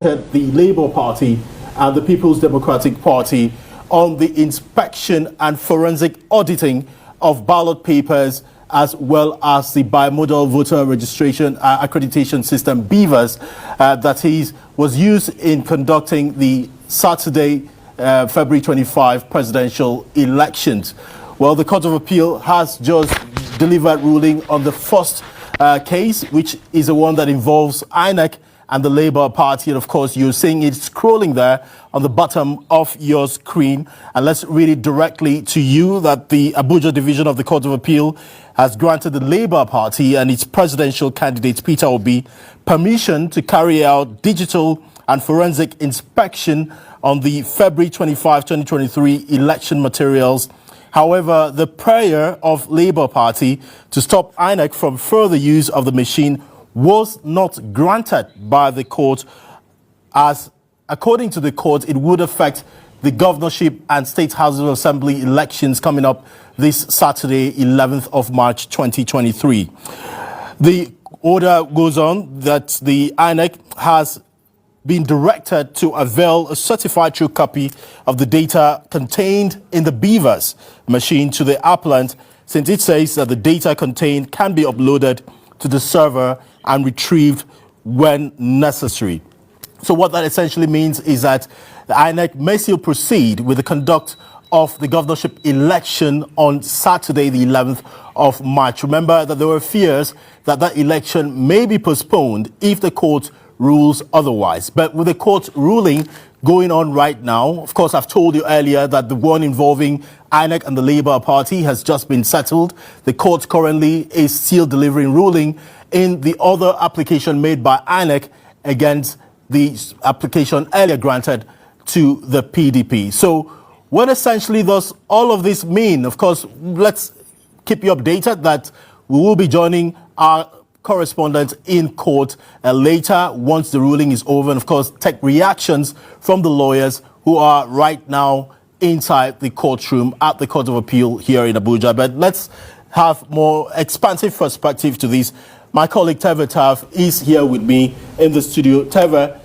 the Labour Party and the People's Democratic Party on the inspection and forensic auditing of ballot papers as well as the bimodal voter registration accreditation system, Bvas, that was used in conducting the Saturday, February 25 presidential elections. Well, the Court of Appeal has just delivered ruling on the first case, which is the one that involves INEC and the Labour Party. And of course, you're seeing it scrolling there on the bottom of your screen. And let's read it directly to you that the Abuja Division of the Court of Appeal has granted the Labour Party and its presidential candidate, Peter Obi, permission to carry out digital and forensic inspection on the February 25, 2023 election materials. However, the prayer of Labour Party to stop INEC from further use of the machine was not granted by the court, as according to the court, it would affect the governorship and state houses of assembly elections coming up this Saturday, 11th of March 2023. The order goes on that the INEC has been directed to avail a certified true copy of the data contained in the Bvas machine to the applicant, since it says that the data contained can be uploaded to the server and retrieved when necessary. So what that essentially means is that the INEC may still proceed with the conduct of the governorship election on Saturday, the 11th of March. Remember that there were fears that that election may be postponed if the court rules otherwise. But with the court ruling going on right now, of course, I've told you earlier that the one involving INEC and the Labour Party has just been settled. The court currently is still delivering ruling in the other application made by INEC against the application earlier granted to the PDP. So what essentially does all of this mean? Of course, let's keep you updated that we will be joining our correspondent in court later once the ruling is over, and of course take reactions from the lawyers who are right now inside the courtroom at the Court of Appeal here in Abuja. But let's have more expansive perspective to this. My colleague Teva Taf is here with me in the studio. Teva,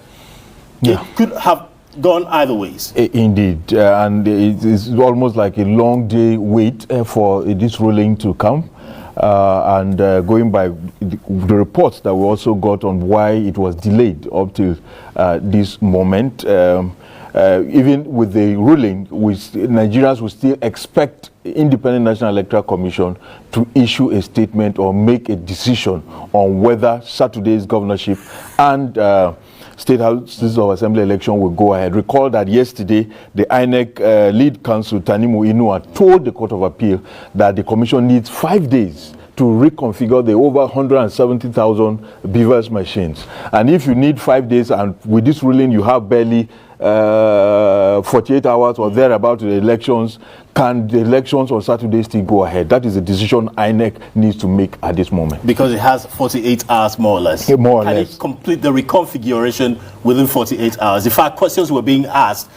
it could have gone either ways. Indeed, and it's almost like a long day wait for this ruling to come. And going by the reports that we also got on why it was delayed up to this moment, even with the ruling, Nigerians will still expect Independent National Electoral Commission to issue a statement or make a decision on whether Saturday's governorship and State Houses of Assembly election will go ahead. Recall that yesterday, the INEC lead counsel, Tanimu Inua, told the Court of Appeal that the Commission needs 5 days to reconfigure the over 170,000 Bvas machines. And if you need 5 days, and with this ruling you have barely 48 hours or thereabout to the elections, can the elections on Saturday still go ahead? That is a decision INEC needs to make at this moment. Because it has 48 hours more or less. Yeah, more or less. Can it complete the reconfiguration within 48 hours? In fact, questions were being asked.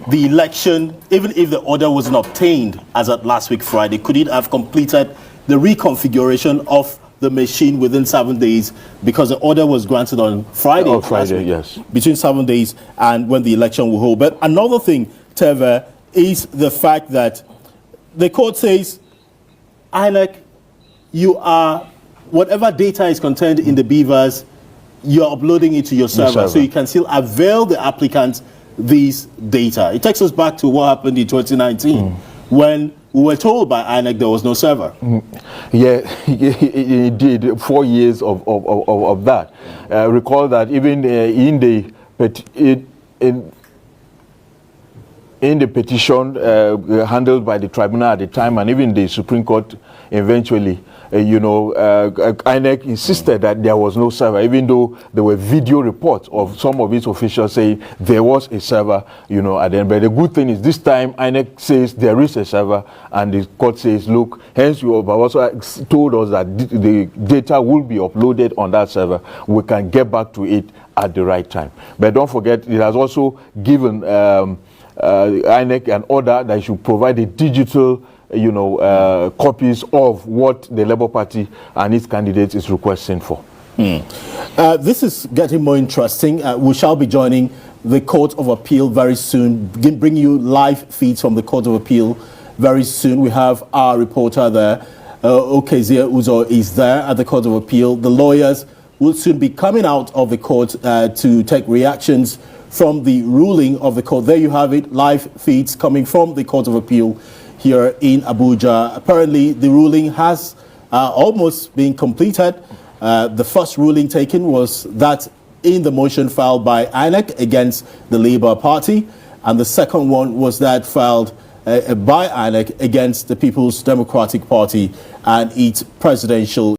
The election, even if the order wasn't obtained as at last week Friday, could it have completed the reconfiguration of the machine within 7 days, because the order was granted on Friday. On Friday, yes. Between 7 days and when the election will hold. But another thing, Teva, is the fact that the court says, INEC, you are, whatever data is contained in the Bvas, you're uploading it to your server, so you can still avail the applicants these data. It takes us back to what happened in 2019 when we were told by INEC there was no server. Yeah, indeed, 4 years of that. Recall that even in the petition handled by the tribunal at the time, and even the Supreme Court eventually, INEC insisted that there was no server, even though there were video reports of some of its officials saying there was a server, at the end. But the good thing is this time INEC says there is a server, and the court says, look, hence you have also told us that the data will be uploaded on that server. We can get back to it at the right time. But don't forget, it has also given INEC an order that it should provide a digital copies of what the Labour Party and its candidates is requesting for. This is getting more interesting. We shall be joining the Court of Appeal very soon, bring you live feeds from the Court of Appeal very soon. We have our reporter there. Okezie Uzo is there at the Court of Appeal. The lawyers will soon be coming out of the court to take reactions from the ruling of the court. There you have it, live feeds coming from the Court of Appeal here in Abuja. Apparently, the ruling has almost been completed. The first ruling taken was that in the motion filed by INEC against the Labour Party, and the second one was that filed by INEC against the People's Democratic Party and its presidential